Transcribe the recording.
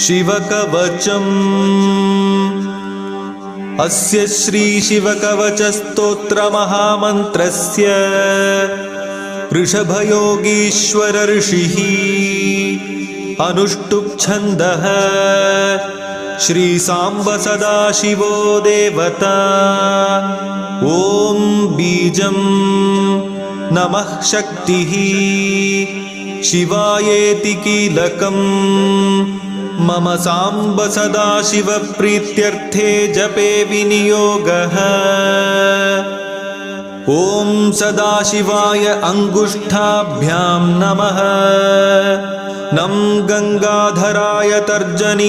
शिवकवचम् अस्य श्रीशिवकवचस्तोत्रमहामन्त्रस्य वृषभयोगीश्वर ऋषिः अनुष्टुप्-छन्दः श्रीसाम्ब सदाशिवो देवता। ॐ बीजं नमः शक्तिः शिवायेति कीलकम् मम साम्ब सदाशिव प्रीत्यर्थे जपे विनियोगः। ॐ सदाशिवाय अङ्गुष्ठाभ्यां नमः। नं गङ्गाधराय तर्जनी